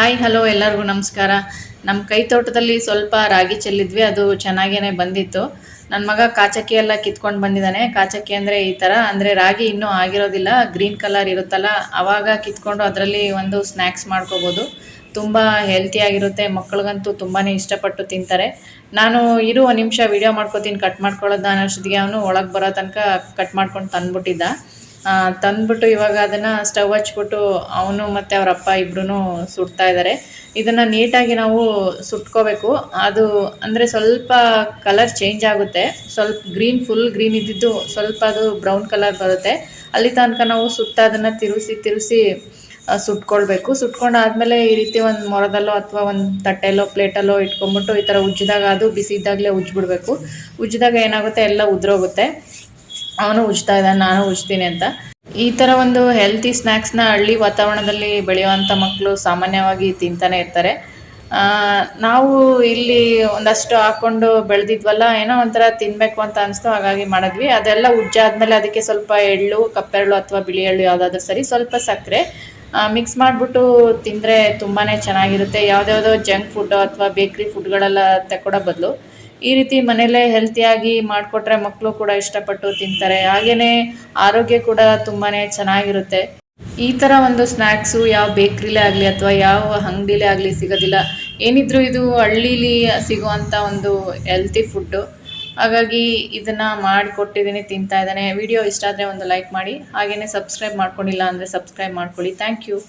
Hi hello ಎಲ್ಲರಿಗೂ ನಮಸ್ಕಾರ. ನಮ್ಮ ಕೈ ತೋಟದಲ್ಲಿ ಸ್ವಲ್ಪ ರಾಗಿ ಚೆಲ್ಲಿದ್ವಿ, ಅದು ಚೆನ್ನಾಗೇ ಬಂದಿತ್ತು. ನನ್ನ ಮಗ ಕಾಚಕ್ಕಿ ಎಲ್ಲ ಕಿತ್ಕೊಂಡು ಬಂದಿದ್ದಾನೆ. ಕಾಚಕ್ಕಿ ಅಂದರೆ ಈ ಥರ, ಅಂದರೆ ರಾಗಿ ಇನ್ನೂ ಆಗಿರೋದಿಲ್ಲ, ಗ್ರೀನ್ ಕಲರ್ ಇರುತ್ತಲ್ಲ, ಆವಾಗ ಕಿತ್ಕೊಂಡು ಅದರಲ್ಲಿ ಒಂದು ಸ್ನ್ಯಾಕ್ಸ್ ಮಾಡ್ಕೋಬೋದು. ತುಂಬ ಹೆಲ್ತಿಯಾಗಿರುತ್ತೆ, ಮಕ್ಕಳಿಗಂತೂ ತುಂಬಾ ಇಷ್ಟಪಟ್ಟು ತಿಂತಾರೆ. ನಾನು ಇರು ಒಂದು ನಿಮಿಷ ವೀಡಿಯೋ ಮಾಡ್ಕೋತೀನಿ, ಕಟ್ ಮಾಡ್ಕೊಳ್ಳೋದು ಅನ್ನೋಷ್ಟೊತ್ತಿಗೆ ಅವನು ಒಳಗೆ ಬರೋ ತನಕ ಕಟ್ ಮಾಡ್ಕೊಂಡು ತಂದುಬಿಟ್ಟಿದ್ದ. ತಂದ್ಬಿಟ್ಟು ಇವಾಗ ಅದನ್ನು ಸ್ಟವ್ ಹಚ್ಬಿಟ್ಟು ಅವನು ಮತ್ತು ಅವರ ಅಪ್ಪ ಇಬ್ಬರೂ ಸುಡ್ತಾ ಇದ್ದಾರೆ. ಇದನ್ನು ನೀಟಾಗಿ ನಾವು ಸುಟ್ಕೋಬೇಕು. ಅದು ಅಂದರೆ ಸ್ವಲ್ಪ ಕಲರ್ ಚೇಂಜ್ ಆಗುತ್ತೆ, ಸ್ವಲ್ಪ ಫುಲ್ ಗ್ರೀನ್ ಇದ್ದಿದ್ದು ಸ್ವಲ್ಪ ಅದು ಬ್ರೌನ್ ಕಲರ್ ಬರುತ್ತೆ. ಅಲ್ಲಿ ತನಕ ನಾವು ಅದನ್ನು ತಿರುಗಿಸಿ ಸುಟ್ಕೊಳ್ಬೇಕು. ಸುಟ್ಕೊಂಡಾದ್ಮೇಲೆ ಈ ರೀತಿ ಒಂದು ಮೊರದಲ್ಲೋ ಅಥವಾ ಒಂದು ತಟ್ಟೆಲ್ಲೋ ಪ್ಲೇಟಲ್ಲೋ ಇಟ್ಕೊಂಡ್ಬಿಟ್ಟು ಈ ಥರ ಉಜ್ಜಿದಾಗ, ಅದು ಬಿಸಿ ಇದ್ದಾಗಲೇ ಉಜ್ಜಿಬಿಡ್ಬೇಕು. ಉಜ್ಜಿದಾಗ ಏನಾಗುತ್ತೆ, ಎಲ್ಲ ಉದುರೋಗುತ್ತೆ. ಅವನು ಉಜ್ತಾ ಇದ್ದಾನೆ, ನಾನು ಉಜ್ತೀನಿ ಅಂತ. ಈ ಥರ ಒಂದು ಹೆಲ್ತಿ ಸ್ನ್ಯಾಕ್ಸ್ನ ಹಳ್ಳಿ ವಾತಾವರಣದಲ್ಲಿ ಬೆಳೆಯುವಂಥ ಮಕ್ಕಳು ಸಾಮಾನ್ಯವಾಗಿ ತಿಂತಾನೆ ಇರ್ತಾರೆ. ನಾವು ಇಲ್ಲಿ ಒಂದಷ್ಟು ಹಾಕ್ಕೊಂಡು ಬೆಳೆದಿದ್ವಲ್ಲ, ಏನೋ ಒಂಥರ ತಿನ್ನಬೇಕು ಅಂತ ಅನಿಸ್ತು, ಹಾಗಾಗಿ ಮಾಡಿದ್ವಿ. ಅದೆಲ್ಲ ಉಜ್ಜಾದ್ಮೇಲೆ ಅದಕ್ಕೆ ಸ್ವಲ್ಪ ಎಳ್ಳು, ಕಪ್ಪೆಳ್ಳು ಅಥವಾ ಬಿಳಿ ಎಳ್ಳು ಯಾವುದಾದ್ರೂ ಸರಿ, ಸ್ವಲ್ಪ ಸಕ್ಕರೆ ಮಿಕ್ಸ್ ಮಾಡಿಬಿಟ್ಟು ತಿಂದರೆ ತುಂಬಾ ಚೆನ್ನಾಗಿರುತ್ತೆ. ಯಾವುದ್ಯಾವುದೋ ಜಂಕ್ ಫುಡ್ಡು ಅಥವಾ ಬೇಕ್ರಿ ಫುಡ್ಗಳೆಲ್ಲ ತಗೊಳ್ಳೋ ಬದಲು ಈ ರೀತಿ ಮನೆಯಲ್ಲೇ ಹೆಲ್ತಿಯಾಗಿ ಮಾಡಿಕೊಟ್ರೆ ಮಕ್ಕಳು ಕೂಡ ಇಷ್ಟಪಟ್ಟು ತಿಂತಾರೆ. ಹಾಗೆಯೇ ಆರೋಗ್ಯ ಕೂಡ ತುಂಬಾ ಚೆನ್ನಾಗಿರುತ್ತೆ. ಈ ಥರ ಒಂದು ಸ್ನ್ಯಾಕ್ಸು ಯಾವ ಬೇಕ್ರಿಲೇ ಆಗಲಿ ಅಥವಾ ಯಾವ ಅಂಗಡಿಲೇ ಆಗಲಿ ಸಿಗೋದಿಲ್ಲ. ಏನಿದ್ರೂ ಇದು ಹಳ್ಳೀಲಿ ಸಿಗುವಂಥ ಒಂದು ಹೆಲ್ತಿ ಫುಡ್ಡು. ಹಾಗಾಗಿ ಇದನ್ನು ಮಾಡಿಕೊಟ್ಟಿದ್ದೀನಿ, ತಿಂತಾ ಇದ್ದಾನೆ. ವಿಡಿಯೋ ಇಷ್ಟ ಆದರೆ ಒಂದು ಲೈಕ್ ಮಾಡಿ, ಹಾಗೆಯೇ ಸಬ್ಸ್ಕ್ರೈಬ್ ಮಾಡ್ಕೊಂಡಿಲ್ಲ ಅಂದರೆ ಸಬ್ಸ್ಕ್ರೈಬ್ ಮಾಡ್ಕೊಳ್ಳಿ. Thank you.